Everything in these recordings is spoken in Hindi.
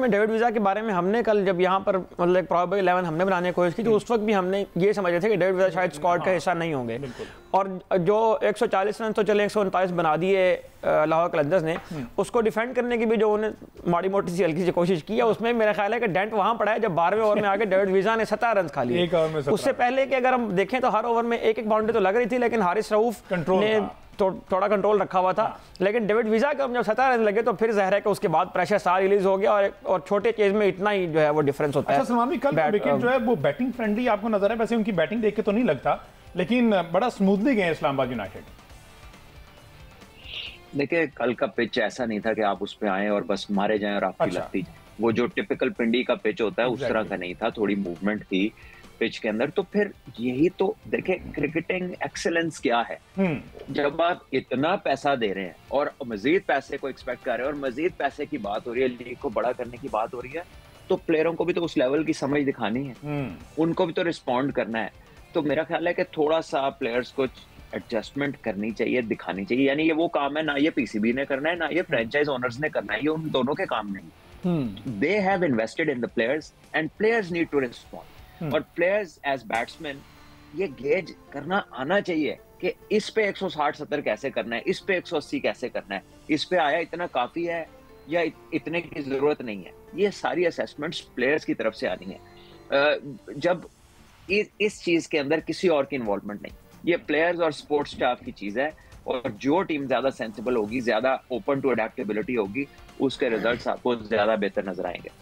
में डेविड वीज़ा के बारे में हमने कल जब यहाँ पर मतलब एक प्रॉबेबल 11 हमने बनाने की कोशिश की तो उस वक्त भी हमने ये समझे थे कि डेविड वीज़ा शायद स्क्वाड का हिस्सा नहीं होंगे। और जो 140 रन तो चले 139 बना दिए लाहौर कलंदर्स ने, उसको डिफेंड करने की भी जो उन्हें माड़ी मोटी सी हल्की सी कोशिश की है, उसमें मेरा ख्याल है कि डेंट वहाँ पड़ा है जब 12वें ओवर में आके डेविड वीज़ा ने 17 रन खा लिए। उससे पहले कि अगर हम देखें तो हर ओवर में एक एक बाउंड्री तो लग रही थी, लेकिन हारिस रऊफ ने थोड़ा कंट्रोल रखा हुआ था। लेकिन डेविड वीज़ा का जब 17 रन लगे तो फिर ज़ाहिर है कि उसके बाद प्रेशर सारा रिलीज हो गया और छोटे चेज में इतना ही जो है वो डिफरेंस होता है। अच्छा सलमान भाई, कल विकेट जो है वो बैटिंग फ्रेंडली आपको नजर है? वैसे उनकी बैटिंग देख के तो नहीं लगता, लेकिन बड़ा स्मूथली गए इस्लामाबाद यूनाइटेड। देखिए, कल का पिच ऐसा नहीं था कि आप उस पे आए और बस मारे जाएं और आपकी लगती। वो जो टिपिकल पिंडी का पिच होता है उस तरह का नहीं था, थोड़ी मूवमेंट थी पिच के अंदर। तो फिर यही तो देखे क्रिकेटिंग एक्सेलेंस क्या है। जब आप इतना पैसा दे रहे हैं और मजीद पैसे को एक्सपेक्ट कर रहे हैं और मजीद पैसे की बात हो रही है, लीग को बड़ा करने की बात हो रही है, तो प्लेयरों को भी तो उस लेवल की समझ दिखानी है, उनको भी तो रिस्पॉन्ड करना है। तो मेरा ख्याल है कि थोड़ा सा प्लेयर्स को एडजस्टमेंट करनी चाहिए, दिखानी चाहिए। यानी ये वो काम है ना ये पीसीबी ने करना है ना ये फ्रेंचाइज ओनर्स ने करना है, ये उन दोनों के काम नहीं। They have invested in the players and players need to respond. और प्लेयर्स एज बैट्समैन ये गेज करना आना चाहिए कि इस पे 160-70 कैसे करना है, इस पे 180 कैसे करना है, इस पे आया इतना काफी है या इतने की जरूरत नहीं है। ये सारी असेसमेंट्स प्लेयर्स की तरफ से आनी है। जब इस चीज के अंदर किसी और की इन्वॉल्वमेंट नहीं, ये प्लेयर्स और स्पोर्ट्स स्टाफ की चीज है। और जो टीम ज्यादा सेंसिबल होगी, ज्यादा ओपन टू अडेप्टेबिलिटी होगी, उसके रिजल्ट्स आपको ज्यादा बेहतर नजर आएंगे।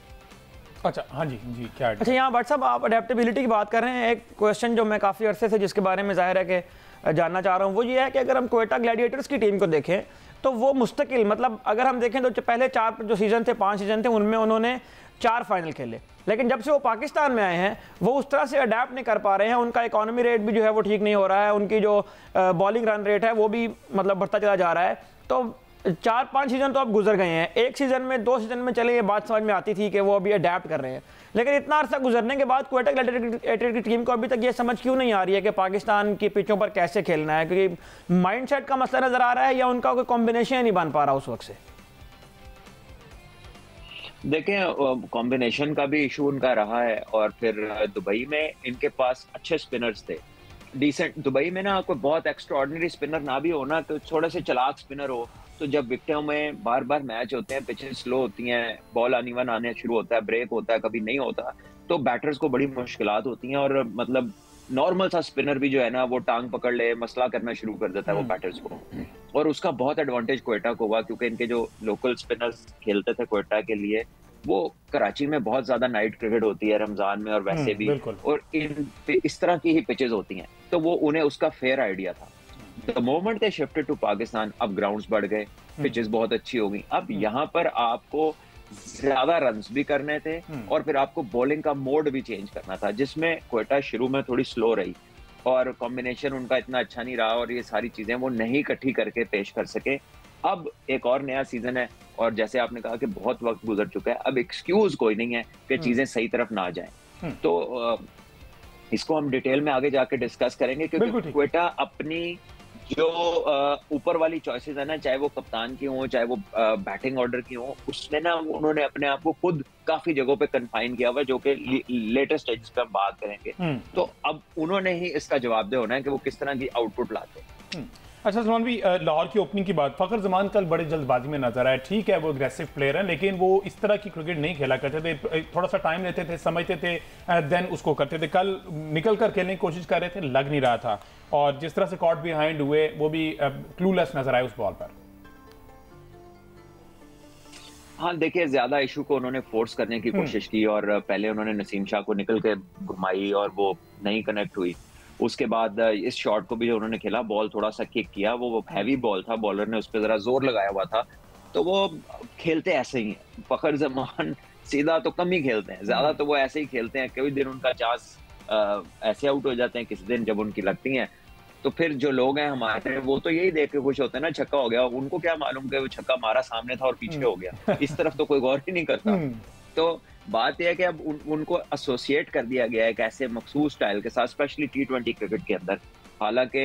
अच्छा, हाँ जी क्या? अच्छा, यहाँ भट्ट साहब आप अडेप्टेबिलिटी की बात कर रहे हैं। एक क्वेश्चन जो मैं काफ़ी अरसे से जिसके बारे में ज़ाहिर है कि जानना चाह रहा हूँ वो ये है कि अगर हम क्वेटा ग्लैडिएटर्स की टीम को देखें तो वो मुस्तकिल, मतलब अगर हम देखें तो पहले 4 जो सीज़न थे, 5 सीज़न थे, उनमें उन्होंने 4 फाइनल खेले। लेकिन जब से वो पाकिस्तान में आए हैं वो उस तरह से अडेप्ट नहीं कर पा रहे हैं। उनका इकॉनमी रेट भी जो है वो ठीक नहीं हो रहा है, उनकी जो बॉलिंग रन रेट है वो भी मतलब बढ़ता चला जा रहा है। तो 4-5 सीज़न तो अब गुजर गए हैं, एक सीज़न में 2 सीज़न में चले ये बात समझ में आती थी कि वो अभी अडेप्ट कर रहे हैं। लेकिन इतना अर्सा गुजरने के बाद क्वेटा ग्लैडिएटर की टीम को अभी तक ये समझ क्यों नहीं आ रही है कि पाकिस्तान की पिचों पर कैसे खेलना है? क्योंकि माइंडसेट का मसला नजर आ रहा है या उनका कोई कॉम्बिनेशन नहीं बन पा रहा उस वक्त से? देखें, कॉम्बिनेशन का भी इशू उनका रहा है और फिर दुबई में इनके पास अच्छे स्पिनर्स थे, डिसेंट। दुबई में ना कोई बहुत एक्स्ट्राऑर्डिनरी स्पिनर ना भी हो ना, तो थोड़े से चालाक स्पिनर हो, तो जब विकेटों में बार बार मैच होते हैं, पिचेस स्लो होती हैं, बॉल अनइवन आने शुरू होता है, ब्रेक होता है, कभी नहीं होता, तो बैटर्स को बड़ी मुश्किलात होती हैं। और मतलब नॉर्मल सा स्पिनर भी जो है ना वो टांग पकड़ ले, मसला करना शुरू कर देता है वो बैटर्स को। और उसका बहुत एडवांटेज क्वेटा को हुआ, क्योंकि इनके जो लोकल स्पिनर्स खेलते थे क्वेटा के लिए, वो कराची में बहुत ज्यादा नाइट क्रिकेट होती है रमजान में और वैसे भी, और इस तरह की ही पिचेस होती हैं, तो वो उन्हें उसका फेयर आइडिया था। The moment they shifted to Pakistan, अब ग्राउंड्स बढ़ गए, पिचेस बहुत अच्छी हो गई। अब यहाँ पर आपको ज्यादा रन्स भी करने थे और फिर आपको बॉलिंग का मोड भी चेंज करना था, जिसमें क्वेटा शुरू में थोड़ी स्लो रही और कॉम्बिनेशन उनका इतना अच्छा नहीं रहा और ये सारी चीजें वो नहीं इकट्ठी करके पेश कर सके। अब एक और नया सीजन है और जैसे आपने कहा कि बहुत वक्त गुजर चुका है, अब एक्सक्यूज कोई नहीं है कि चीजें सही तरफ ना जाएं। तो इसको हम डिटेल में आगे जाके डिस्कस करेंगे, क्योंकि क्वेटा अपनी जो ऊपर वाली चॉइसेस है ना, चाहे वो कप्तान की हो, चाहे वो बैटिंग ऑर्डर की हो, उसमें ना उन्होंने अपने आप को खुद काफी जगहों पे कन्फाइन किया हुआ है, जो कि लेटेस्ट स्टेज पे हम बात करेंगे। तो अब उन्होंने ही इसका जवाब दे होना है कि वो किस तरह की आउटपुट लाते हैं। अच्छा सलमान भी, लाहौर की ओपनिंग की बात, फखर जमान कल बड़े जल्दबाजी में नजर आए। ठीक है वो अग्रेसिव प्लेयर है, लेकिन वो इस तरह की क्रिकेट नहीं खेला करते थे, थोड़ा सा टाइम लेते थे, समझते थे, देन उसको करते थे। कल निकल कर खेलने की कोशिश कर रहे थे, लग नहीं रहा था, और जिस तरह से कॉट बिहाइंड हुए वो भी क्लूलेस नजर आए उस बॉल पर। हाँ देखिए, ज्यादा इशू को उन्होंने फोर्स करने की कोशिश की और पहले उन्होंने नसीम शाह को निकल के घुमाई और वो नहीं कनेक्ट हुई। उसके बाद इस शॉट को भी जो उन्होंने खेला, बॉल थोड़ा सा किक किया, वो हैवी बॉल था, बॉलर ने उस पर जरा जोर लगाया हुआ था, तो वो खेलते ऐसे ही हैं। फखर जमान सीधा तो कम ही खेलते हैं, ज्यादा तो वो ऐसे ही खेलते हैं। कोई दिन उनका चांस ऐसे आउट हो जाते हैं, किसी दिन जब उनकी लगती हैं, तो फिर जो लोग हैं हमारे, वो तो यही देख के खुश होते हैं ना, छक्का हो गया, उनको क्या मालूम कि वो छक्का मारा सामने था और पीछे हो गया, इस तरफ तो कोई गौर ही नहीं करता। तो बात यह है कि अब उनको एसोसिएट कर दिया गया है एक ऐसे मखसूस स्टाइल के साथ, स्पेशली T20 क्रिकेट के अंदर। हालांकि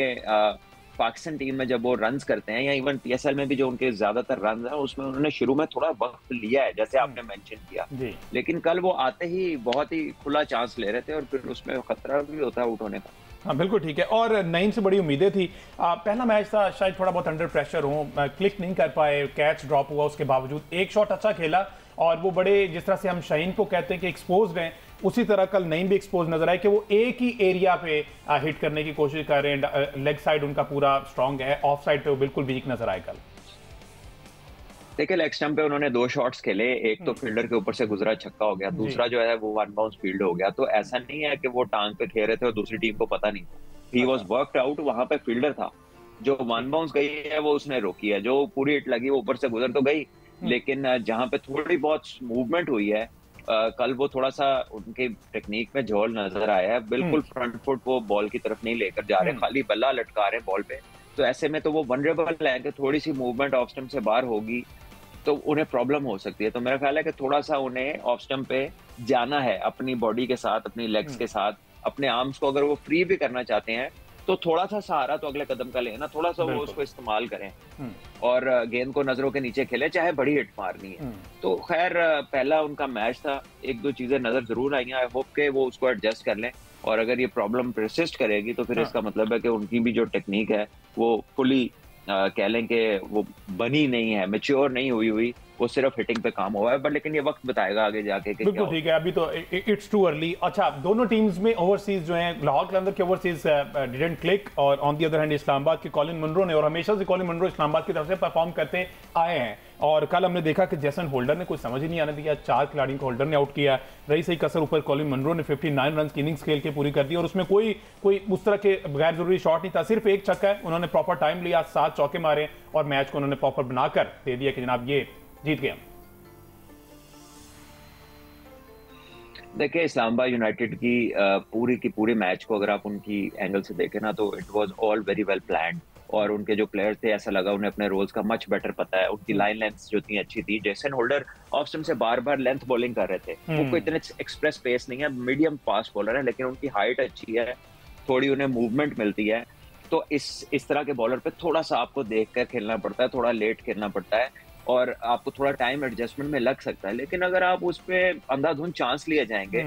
पाकिस्तान टीम में जब वो रन्स करते हैं या इवन पीएसएल में भी जो उनके ज्यादातर रन है उसमें उन्होंने शुरू में थोड़ा वक्त लिया है, जैसे आपने मेंशन किया, लेकिन कल वो आते ही बहुत ही खुला चांस ले रहे थे और फिर उसमें खतरा भी होता है आउट होने का। हाँ बिल्कुल ठीक है। और नईम से बड़ी उम्मीदें थी, पहला मैच था, शायद थोड़ा बहुत अंडर प्रेशर हो, क्लिक नहीं कर पाए, कैच ड्रॉप हुआ, उसके बावजूद एक शॉट अच्छा खेला और वो बड़े, जिस तरह से हम शाहीन को कहते हैं कि एक्सपोज्ड हैं, उसी तरह कल नईम भी एक्सपोज नजर आए कि वो एक ही एरिया पे हिट करने की कोशिश कर रहे हैं। लेग साइड उनका पूरा स्ट्रांग है, ऑफ साइड पे वो बिल्कुल वीक नजर आए कल। देखिए लेग स्टंप पे उन्होंने 2 शॉट्स खेले, एक तो फील्डर के ऊपर से गुजरा छक्का हो गया, दूसरा जो है वो वन बाउंस फील्ड हो गया। तो ऐसा नहीं है कि वो टांग पे खेल रहे थे और दूसरी टीम को पता नहीं, ही वाज वर्कड आउट। वहां पे फील्डर था, जो वन बाउंस गई है वो उसने रोकी है, जो पूरी हिट लगी वो ऊपर से गुजर तो गई, लेकिन जहां पे थोड़ी बहुत मूवमेंट हुई है कल वो थोड़ा सा उनके टेक्निक में झोल नजर आया है। बिल्कुल फ्रंट फुट वो बॉल की तरफ नहीं लेकर जा रहे, खाली बल्ला लटका रहे बॉल पे। तो ऐसे में तो वो वनरेबल है कि थोड़ी सी मूवमेंट ऑफ स्टंप से बाहर होगी तो उन्हें प्रॉब्लम हो सकती है। तो मेरा ख्याल है कि थोड़ा सा उन्हें ऑफ स्टंप पे जाना है, अपनी बॉडी के साथ, अपनी लेग्स के साथ, अपने आर्म्स को अगर वो फ्री भी करना चाहते हैं तो थोड़ा सा सहारा तो अगले कदम का लेना, थोड़ा सा वो उसको इस्तेमाल करें और गेंद को नजरों के नीचे खेले, चाहे बड़ी हिट मारनी है। तो खैर पहला उनका मैच था, 1-2 चीजें नजर जरूर आई हैं, आई होप के वो उसको एडजस्ट कर लें और अगर ये प्रॉब्लम परसिस्ट करेगी तो फिर इसका मतलब है कि उनकी भी जो टेक्निक है वो फुली कह लें कि वो बनी नहीं है, मैच्योर नहीं हुई, वो सिर्फ हिटिंग पे काम हुआ है। बट लेकिन ये वक्त बताएगा आगे जाके कि बिल्कुल ठीक है, अभी तो इट्स टू अर्ली। अच्छा, दोनों टीम्स में ओवरसीज जो हैं, लाहौर के अंदर के ओवरसीज डिडंट क्लिक और on the other hand Islamabad के कॉलिन मुनरो ने, और हमेशा से कॉलिन मुनरो इस्लामाबाद की तरफ से परफॉर्म करते आए हैं। और कल हमने देखा कि जैसन होल्डर ने कुछ समझ ही नहीं आने दिया, 4 खिलाड़ियों को होल्डर ने आउट किया, रही सही कसर ऊपर कॉलिन मुनरो ने 59 रन की इनिंग्स खेल के पूरी कर दी और उसमें कोई उस तरह के गैर जरूरी शॉट नहीं था, सिर्फ एक छक्का है, उन्होंने प्रॉपर टाइम लिया, 7 चौके मारे और मैच को उन्होंने प्रॉपर बनाकर दे दिया कि जनाब ये जीत गए। देखिए इस्लामाबाद यूनाइटेड की पूरी मैच को अगर आप उनकी एंगल से देखें ना तो it was all very well planned और उनके जो प्लेयर्स थे ऐसा लगा उन्हें अपने रोल्स का मच बेटर पता है। उनकी लाइन लेंथ जो इतनी अच्छी थी, जेसन होल्डर ऑफ स्टंप से बार-बार लेंथ बॉलिंग कर रहे थे, वो कोई इतने एक्सप्रेस पेस नहीं है, मीडियम फास्ट बॉलर है, लेकिन उनकी हाइट अच्छी है, थोड़ी उन्हें मूवमेंट मिलती है। तो इस तरह के बॉलर पे थोड़ा सा आपको देखकर खेलना पड़ता है, थोड़ा लेट खेलना पड़ता है और आपको थोड़ा टाइम एडजस्टमेंट में लग सकता है। लेकिन अगर आप उस पर अंधाधुंध चांस लिए जाएंगे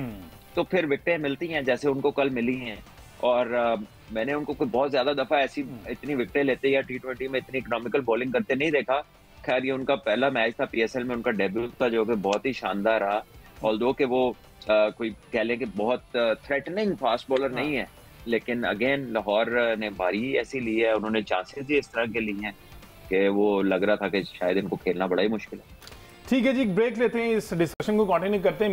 तो फिर विकेटें मिलती हैं जैसे उनको कल मिली हैं। और मैंने उनको कोई बहुत ज्यादा दफा ऐसी इतनी विकेटें लेते या T20 में इतनी इकोनॉमिकल बॉलिंग करते नहीं देखा। खैर ये उनका पहला मैच था पीएसएल में, उनका डेब्यू था जो कि बहुत ही शानदार रहा। ऑल्दो कि वो कोई कह लें कि बहुत थ्रेटनिंग फास्ट बॉलर नहीं है, लेकिन अगेन लाहौर ने बारी ऐसी ली है, उन्होंने चांसेस ही इस तरह के लिए हैं कि वो लग रहा था कि शायद इनको खेलना बड़ा ही मुश्किल है। ठीक है जी, ब्रेक लेते हैं, इस डिस्कशन को कंटिन्यू करते हैं।